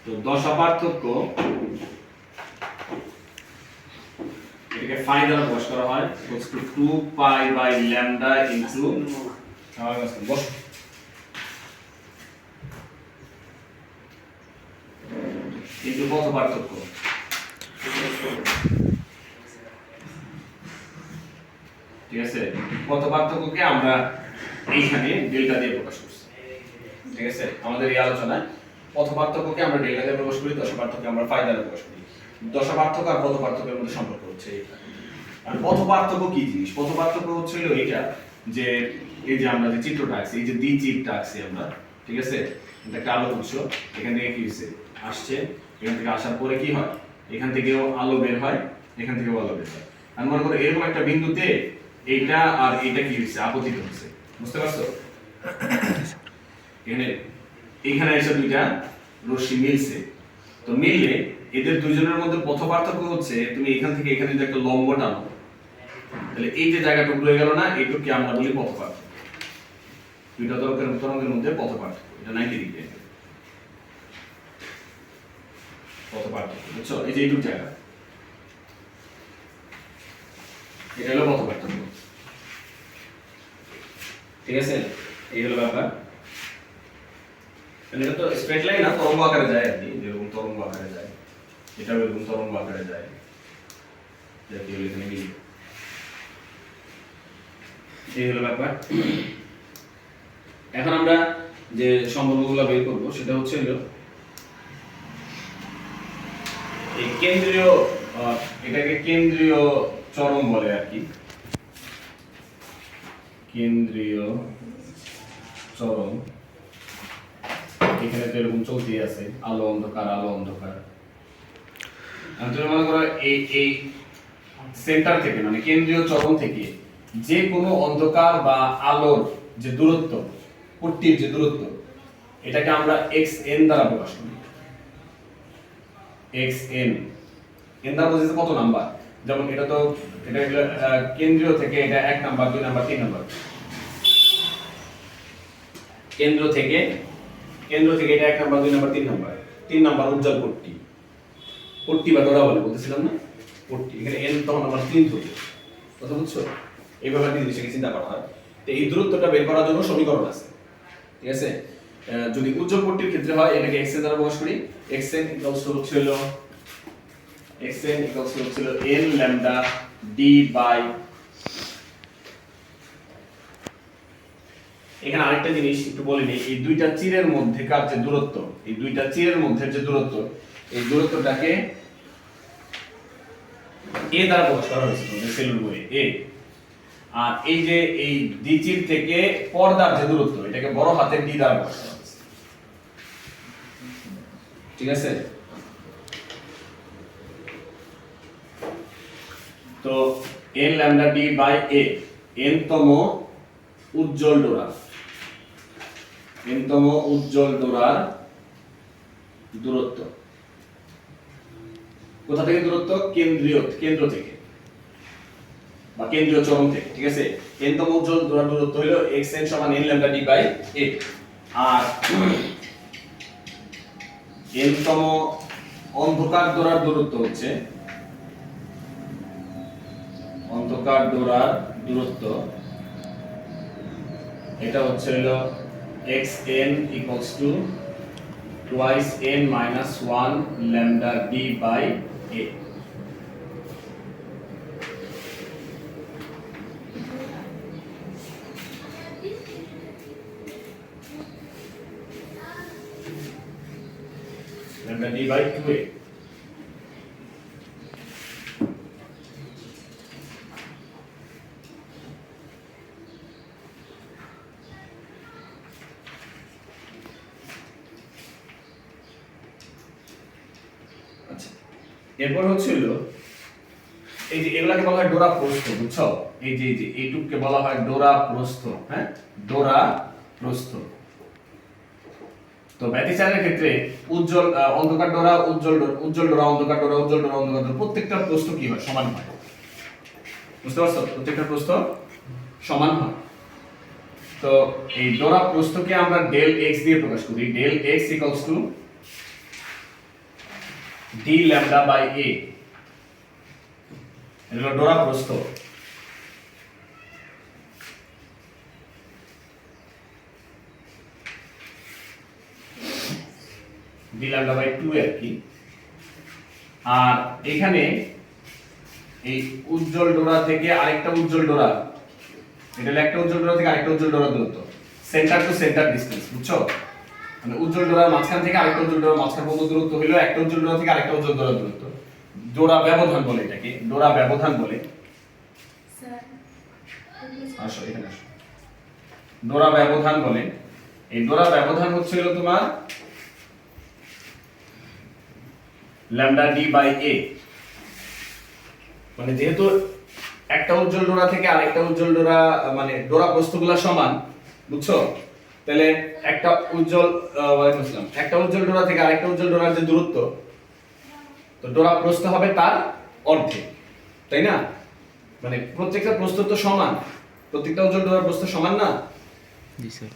তো দশা পার্থক্য এটাকে ফাই দ্বারা প্রকাশ করা হয় equals to 2 pi by lambda into বস ইনটু পথ পার্থক্য। ঠিক আছে, পথ পার্থক্যকে আমরা এইখানে ডেল্টা দিয়ে প্রকাশ করছি। ঠিক আছে, আমাদের এই আলোচনায় পথ পার্থক্যকে আমরা ডেল্টা দিয়ে প্রকাশ করি, দশা পার্থক্যকে আমরা ফাই দ্বারা প্রকাশ করি। দশা পার্থক্য আর পথ পার্থক্যের মধ্যে সম্পর্ক হচ্ছে এটা। আর পথ পার্থক্য কি জিনিস? পথ পার্থক্য হচ্ছিল এটা যে এই যে আমরা যে চিত্রটা আঁকছি, এই যে দ্বি চিত্রটা আঁকছি আমরা, ঠিক আছে, এটা একটা আলোক উৎস, এখান থেকে কি হচ্ছে আসছে, এখান থেকে আসার পরে কি হয়, এখান থেকেও আলো বের হয়, এখান থেকেও আলো বের হয়। আর মনে করো এরকম একটা বিন্দুতে এইটা আর এইটা কি হচ্ছে, আপতিত হচ্ছে, বুঝতে পারছো? এখানে এসে দুইটা রশ্মি মিলছে, তো মিললে এদের দুইজনের মধ্যে পথ পার্থক্য হচ্ছে তুমি এখান থেকে এখানে যদি একটা লম্ব টানো, তাহলে এই যে জায়গাটুকু রয়ে গেল না, এইটুকুকে আমরা বলি পথ পার্থক্য। দুইটা তরঙ্গের মধ্যে পথ পার্থক্য, এটা 90 ডিগ্রি পথ পার্থক্য, বুঝছো? এই যে এইটুকু জায়গা, এটা হলো পথ পার্থক্য। ঠিক আছে, এই হলো ব্যাপার। এটা তো স্ট্রেট লাইন না, তরঙ্গ আকারে যায় আর কি, যেরকম তরঙ্গ আকারে যায়, এটাও এরকম তরঙ্গ আকারে যায়, জাতীয় এখানে মিল। এই হলো ব্যাপার। এখন আমরা যে সম্পর্কগুলো বের করব সেটা হচ্ছে এই কেন্দ্রীয়, এটাকে কেন্দ্রীয় চরম বলে আর কি, কেন্দ্রীয় চরম। এখানে তো এরকম চলতে আছে, আলো অন্ধকার আলো অন্ধকার। তুমি মনে করো এই সেন্টার থেকে মানে কেন্দ্রীয় চরম থেকে যে কোনো অন্ধকার বা আলোর যে দূরত্ব, পট্টির যে দূরত্ব, এটাকে আমরা xn দ্বারা প্রকাশ করি। xn n দ্বারা বোঝাচ্ছে কত নাম্বার, যেমন এটা তো এটা কেন্দ্রীয় থেকে এটা 1 নাম্বার 2 নাম্বার 3 নাম্বার, কেন্দ্র থেকে এটা 1 নাম্বার 2 নাম্বার 3 নাম্বার, 3 নাম্বার উজ্জ্বল পট্টি, পট্টি বা ডোরা বলে বলতেছিলাম না, পট্টি। এখানে n তখন আমরা 3 ধরি, কথা বুঝছো? এইভাবে জিনিসটাকে চিন্তা করা হয়। তো এই দূরত্বটা বের করার জন্য সমীকরণ আছে, ঠিক আছে? যদি উজ্জ্বল পট্টির ক্ষেত্রে হয় এটাকে xn দ্বারা প্রকাশ করি। xn হচ্ছিল n ল্যামডা d বাই, এখানে আরেকটা জিনিস একটু বলে নিই, এই দুইটা চিরের মধ্যেকার যে দূরত্ব, এই দুইটা চিরের মধ্যে যে দূরত্ব, এই দূরত্বটাকে a দ্বারা প্রকাশ করা হয়েছে তোমাদের সেলুলার বইয়ে, a। আর এই যে এই দ্বিচির থেকে পর্দার যে দূরত্ব, এটাকে বড় হাতের d দ্বারা প্রকাশ করা হয়েছে, ঠিক আছে? তো n lambda d by a, n তম উজ্জ্বল ডোরা, n তম উজ্জ্বল ডোরার দূরত্ব। কোথা থেকে দূরত্ব? কেন্দ্র থেকে বা কেন্দ্রীয় চরম থেকে, ঠিক আছে? n তম উজ্জ্বল ডোরার দূরত্ব হলো xn সমান n lambda d by a। আর n তম অন্ধকার ডোরার দূরত্ব হচ্ছে, অন্ধকার ডোরার দূরত্ব এটা হচ্ছে হলো xn equals to twice n minus 1 lambda d by a। lambda d by 2a। এরপর হচ্ছিল এই যে এগুলাকে বলা হয় ডোরা প্রস্থ, বুঝছো? এই যে এইটুককে বলা হয় ডোরা প্রস্থ, হ্যাঁ, ডোরা প্রস্থ। তো ব্যতিচারের ক্ষেত্রে উজ্জ্বল অন্ধকার ডোরা, উজ্জ্বল ডোরা, অন্ধকার ডোরা, উজ্জ্বল ডোরা, অন্ধকার ডোরা, প্রত্যেকটা প্রস্থ কি হয়? সমান হয়, বুঝতে পারছো? প্রত্যেকটা প্রস্থ সমান হয়। তো এই ডোরা প্রস্থকে আমরা ডেল x দিয়ে প্রকাশ করি। Del x equals to d lambda by a, এটা হলো ডোরা প্রস্থ। ডি ল্যামডা বাই 2 আর কি। আর এখানে এই উজ্জ্বল ডোরা থেকে আরেকটা উজ্জ্বল ডোরা, এটা হলো একটা উজ্জ্বল ডোরা থেকে আরেকটা উজ্জ্বল ডোরা দূরত্ব, সেন্টার টু সেন্টার ডিসটেন্স, বুঝছো? মানে উজ্জ্বল ডোরার মাঝখান থেকে আরেকটা উজ্জ্বল ডোরার মাঝখান পর্যন্ত দূরত্ব হলো একটা উজ্জ্বল ডোরা থেকে আরেকটা উজ্জ্বল ডোরা দূরত্ব। ডোরা ব্যবধান বলে এটাকে, ডোরা ব্যবধান বলে। স্যার আসো এখানে আসো। ডোরা ব্যবধান বলে। এই ডোরা ব্যবধান হচ্ছে হলো তোমার ল্যামডা ডি বাই এ। মানে যেহেতু একটা উজ্জ্বল ডোরা থেকে আরেকটা উজ্জ্বল ডোরা, মানে ডোরা প্রস্থগুলো সমান, বুঝছো? তাহলে একটা উজ্জ্বল ওয়ালাইকুম আসসালাম, একটা উজ্জ্বল ডোরা থেকে আরেকটা উজ্জ্বল ডোরার যে দূরত্ব, তো ডোরা প্রস্থ হবে তার অর্ধেক, তাই না? মানে প্রত্যেকটা প্রস্থ তো সমান, প্রত্যেকটা উজ্জ্বল ডোরার প্রস্থ সমান না? জি স্যার।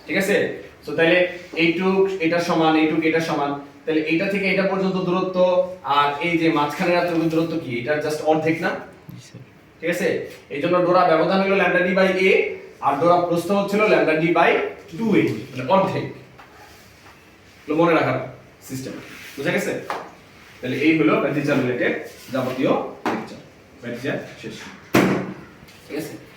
ঠিক আছে? সো তাহলে এইটুক এটা সমান, এইটুক এটা সমান, তাহলে এইটা থেকে এটা পর্যন্ত দূরত্ব আর এই যে মাঝখানের এতটুকু দূরত্ব কি, এটা জাস্ট অর্ধেক না? জি স্যার। ঠিক আছে? এই জন্য ডোরা ব্যবধান হলো ল্যামডা ডি বাই এ আর ডোরা প্রস্থ হচ্ছিল ল্যামডা ডি বাই 2a, মানে অর্ধেক। এগুলো মনে রাখার সিস্টেম, বুঝা গেছে? তাহলে এই হলো প্যাথিজার রিলেটেড যাবতীয় লেকচার। প্যাথিজার শেষ। ঠিক আছে?